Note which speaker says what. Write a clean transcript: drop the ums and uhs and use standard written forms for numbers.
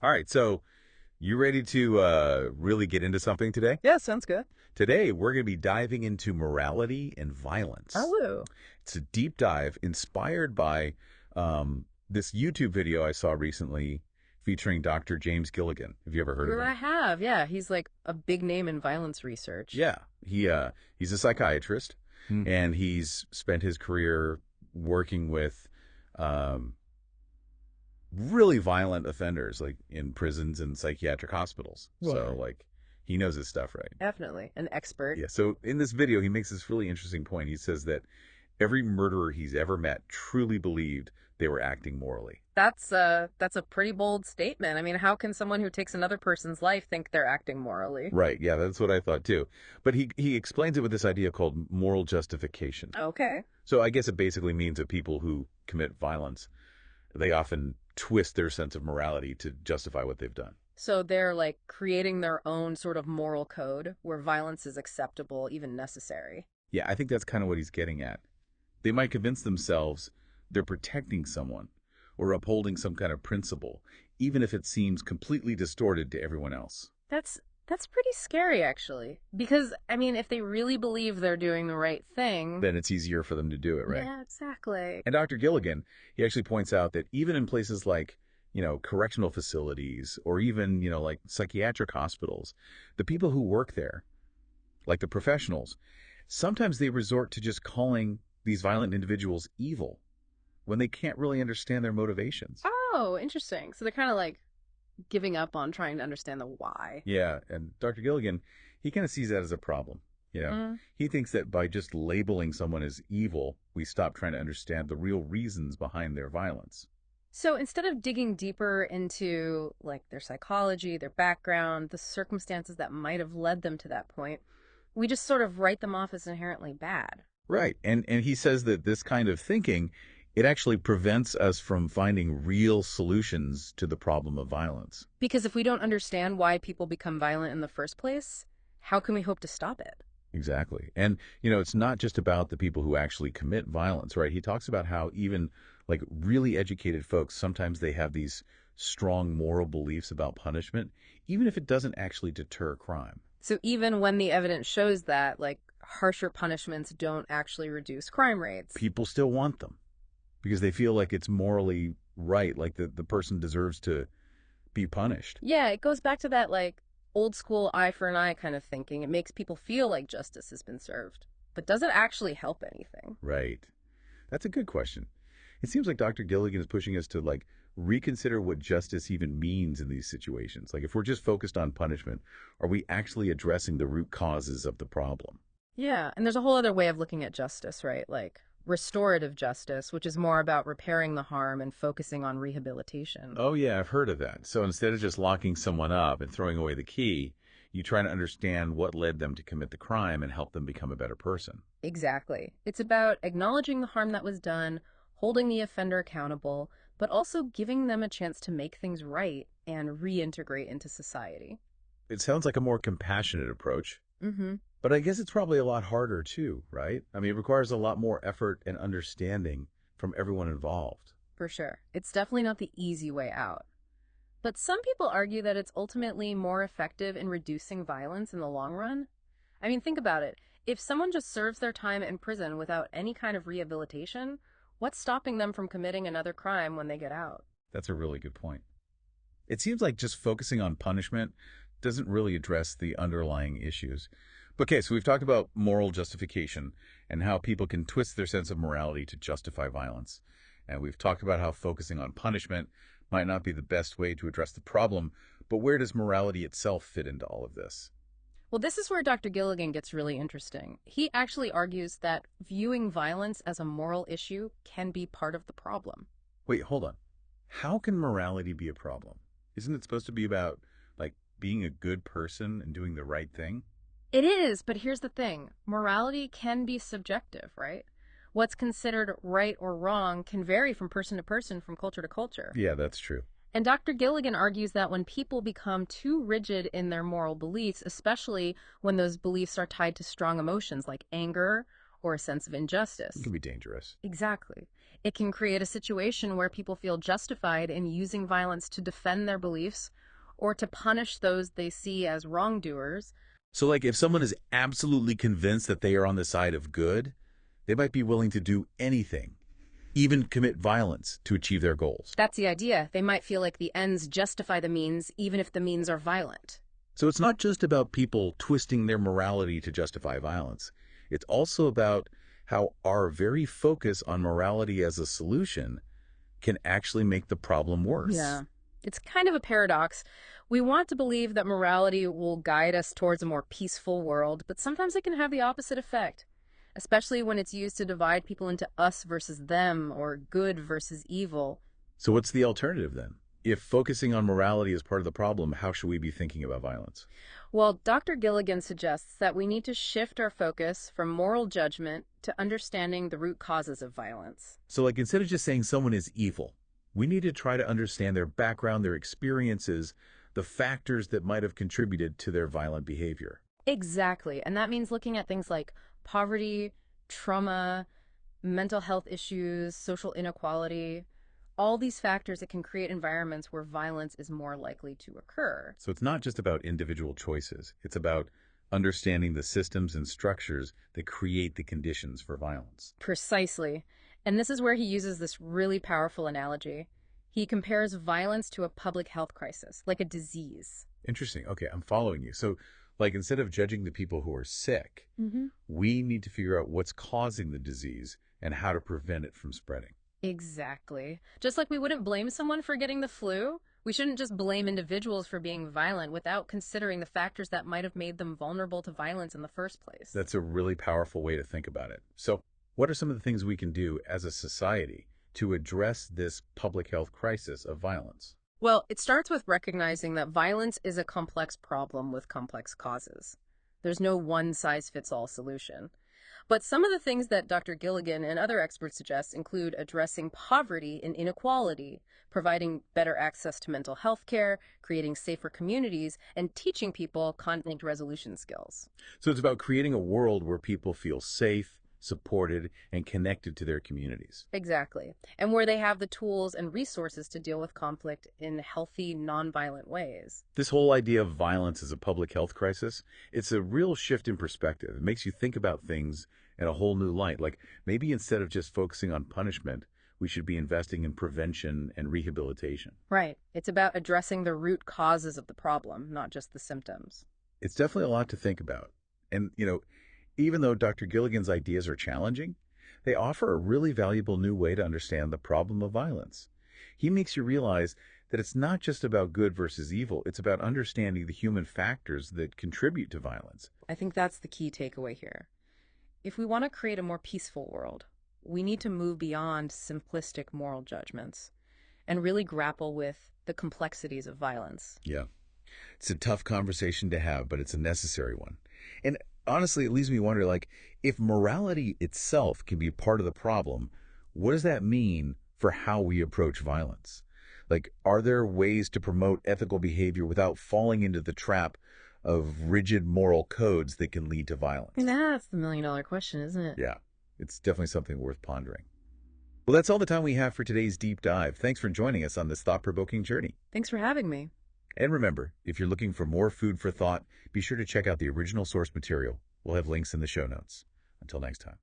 Speaker 1: All right, so you ready to really get into something today?
Speaker 2: Yeah, sounds good.
Speaker 1: Today, we're going to be diving into morality and violence.
Speaker 2: Oh,
Speaker 1: It's a deep dive inspired by this YouTube video I saw recently featuring Dr. James Gilligan. Have you ever heard of
Speaker 2: I
Speaker 1: him?
Speaker 2: have. Yeah, he's like a big name in violence research.
Speaker 1: Yeah, he's a psychiatrist,
Speaker 2: Hmm.
Speaker 1: and he's spent his career working with um, really violent offenders, like in prisons and psychiatric hospitals. So,
Speaker 2: Right.
Speaker 1: like, he knows his stuff, right?
Speaker 2: Definitely an expert.
Speaker 1: Yeah. So in this video, he makes this really interesting point. He says that every murderer he's ever met truly believed they were acting morally.
Speaker 2: That's a pretty bold statement. I mean, how can someone who takes another person's life think they're acting morally?
Speaker 1: Right. Yeah, that's what I thought too. But he explains it with this idea called moral justification.
Speaker 2: Okay.
Speaker 1: So I guess it basically means that people who commit violence, they often twist their sense of morality to justify what they've done.
Speaker 2: So they're like creating their own sort of moral code where violence is acceptable, even necessary.
Speaker 1: Yeah, I think that's kind of what he's getting at. They might convince themselves they're protecting someone or upholding some kind of principle, even if it seems completely distorted to everyone else.
Speaker 2: That's pretty scary, actually. Because, I mean, if they really believe they're doing the right thing.
Speaker 1: Then it's easier for them to do it, right?
Speaker 2: Yeah, exactly.
Speaker 1: And Dr. Gilligan, he actually points out that even in places like, correctional facilities or even, like psychiatric hospitals, the people who work there, like the professionals, sometimes they resort to just calling these violent individuals evil when they can't really understand their motivations.
Speaker 2: Oh, interesting. So they're kind of like giving up on trying to understand the why.
Speaker 1: Yeah, and Dr. Gilligan, he kind of sees that as a problem.
Speaker 2: Mm.
Speaker 1: He thinks that by just labeling someone as evil, we stop trying to understand the real reasons behind their violence.
Speaker 2: So instead of digging deeper into like their psychology, their background, the circumstances that might have led them to that point, we just sort of write them off as inherently bad.
Speaker 1: Right. And he says that this kind of thinking, it actually prevents us from finding real solutions to the problem of violence.
Speaker 2: Because if we don't understand why people become violent in the first place, how can we hope to stop it?
Speaker 1: Exactly. And, it's not just about the people who actually commit violence, right? He talks about how even like really educated folks, sometimes they have these strong moral beliefs about punishment, even if it doesn't actually deter crime.
Speaker 2: So even when the evidence shows that, like, harsher punishments don't actually reduce crime rates.
Speaker 1: People still want them because they feel like it's morally right, like the person deserves to be punished.
Speaker 2: Yeah, it goes back to that, like, old school eye for an eye kind of thinking. It makes people feel like justice has been served. But does it actually help anything?
Speaker 1: Right. That's a good question. It seems like Dr. Gilligan is pushing us to like reconsider what justice even means in these situations. Like if we're just focused on punishment, are we actually addressing the root causes of the problem?
Speaker 2: Yeah, and there's a whole other way of looking at justice, right? Like restorative justice, which is more about repairing the harm and focusing on rehabilitation.
Speaker 1: Oh yeah, I've heard of that. So instead of just locking someone up and throwing away the key, you try to understand what led them to commit the crime and help them become a better person.
Speaker 2: Exactly. It's about acknowledging the harm that was done, holding the offender accountable, but also giving them a chance to make things right and reintegrate into society.
Speaker 1: It sounds like a more compassionate approach,
Speaker 2: Mm-hmm.
Speaker 1: but I guess it's probably a lot harder too, right? I mean, it requires a lot more effort and understanding from everyone involved.
Speaker 2: For sure. It's definitely not the easy way out. But some people argue that it's ultimately more effective in reducing violence in the long run. I mean, think about it. If someone just serves their time in prison without any kind of rehabilitation, what's stopping them from committing another crime when they get out?
Speaker 1: That's a really good point. It seems like just focusing on punishment doesn't really address the underlying issues. Okay, so we've talked about moral justification and how people can twist their sense of morality to justify violence. And we've talked about how focusing on punishment might not be the best way to address the problem, but where does morality itself fit into all of this?
Speaker 2: Well, this is where Dr. Gilligan gets really interesting. He actually argues that viewing violence as a moral issue can be part of the problem.
Speaker 1: Wait, hold on. How can morality be a problem? Isn't it supposed to be about, like, being a good person and doing the right thing?
Speaker 2: It is, but here's the thing. Morality can be subjective, right? What's considered right or wrong can vary from person to person, from culture to culture.
Speaker 1: Yeah, that's true.
Speaker 2: And Dr. Gilligan argues that when people become too rigid in their moral beliefs, especially when those beliefs are tied to strong emotions like anger or a sense of injustice.
Speaker 1: It can be dangerous.
Speaker 2: Exactly. It can create a situation where people feel justified in using violence to defend their beliefs or to punish those they see as wrongdoers.
Speaker 1: So, like, if someone is absolutely convinced that they are on the side of good, they might be willing to do anything, even commit violence to achieve their goals.
Speaker 2: That's the idea. They might feel like the ends justify the means, even if the means are violent.
Speaker 1: So it's not just about people twisting their morality to justify violence. It's also about how our very focus on morality as a solution can actually make the problem worse.
Speaker 2: Yeah. It's kind of a paradox. We want to believe that morality will guide us towards a more peaceful world, but sometimes it can have the opposite effect, especially when it's used to divide people into us versus them or good versus evil.
Speaker 1: So what's the alternative then? If focusing on morality is part of the problem, how should we be thinking about violence?
Speaker 2: Well, Dr. Gilligan suggests that we need to shift our focus from moral judgment to understanding the root causes of violence.
Speaker 1: So, like, instead of just saying someone is evil, we need to try to understand their background, their experiences, the factors that might have contributed to their violent behavior.
Speaker 2: Exactly. And that means looking at things like poverty, trauma, mental health issues, social inequality, all these factors that can create environments where violence is more likely to occur.
Speaker 1: So it's not just about individual choices. It's about understanding the systems and structures that create the conditions for violence.
Speaker 2: Precisely. And this is where he uses this really powerful analogy. He compares violence to a public health crisis, like a disease.
Speaker 1: Interesting. Okay, I'm following you. So, like, instead of judging the people who are sick, we need to figure out what's causing the disease and how to prevent it from spreading.
Speaker 2: Exactly. Just like we wouldn't blame someone for getting the flu, we shouldn't just blame individuals for being violent without considering the factors that might have made them vulnerable to violence in the first place.
Speaker 1: That's a really powerful way to think about it. So, what are some of the things we can do as a society to address this public health crisis of violence?
Speaker 2: Well, it starts with recognizing that violence is a complex problem with complex causes. There's no one-size-fits-all solution. But some of the things that Dr. Gilligan and other experts suggest include addressing poverty and inequality, providing better access to mental health care, creating safer communities, and teaching people conflict resolution skills.
Speaker 1: So it's about creating a world where people feel safe, supported, and connected to their communities.
Speaker 2: Exactly. And where they have the tools and resources to deal with conflict in healthy, nonviolent ways.
Speaker 1: This whole idea of violence as a public health crisis, it's a real shift in perspective. It makes you think about things in a whole new light. Like, maybe instead of just focusing on punishment, we should be investing in prevention and rehabilitation.
Speaker 2: Right. It's about addressing the root causes of the problem, not just the symptoms.
Speaker 1: It's definitely a lot to think about. And, even though Dr. Gilligan's ideas are challenging, they offer a really valuable new way to understand the problem of violence. He makes you realize that it's not just about good versus evil, it's about understanding the human factors that contribute to violence.
Speaker 2: I think that's the key takeaway here. If we want to create a more peaceful world, we need to move beyond simplistic moral judgments and really grapple with the complexities of violence.
Speaker 1: Yeah. It's a tough conversation to have, but it's a necessary one. And honestly, it leaves me wondering, like, if morality itself can be part of the problem, what does that mean for how we approach violence? Like, are there ways to promote ethical behavior without falling into the trap of rigid moral codes that can lead to violence?
Speaker 2: That's the million-dollar question, isn't it?
Speaker 1: Yeah, it's definitely something worth pondering. Well, that's all the time we have for today's deep dive. Thanks for joining us on this thought-provoking journey.
Speaker 2: Thanks for having me.
Speaker 1: And remember, if you're looking for more food for thought, be sure to check out the original source material. We'll have links in the show notes. Until next time.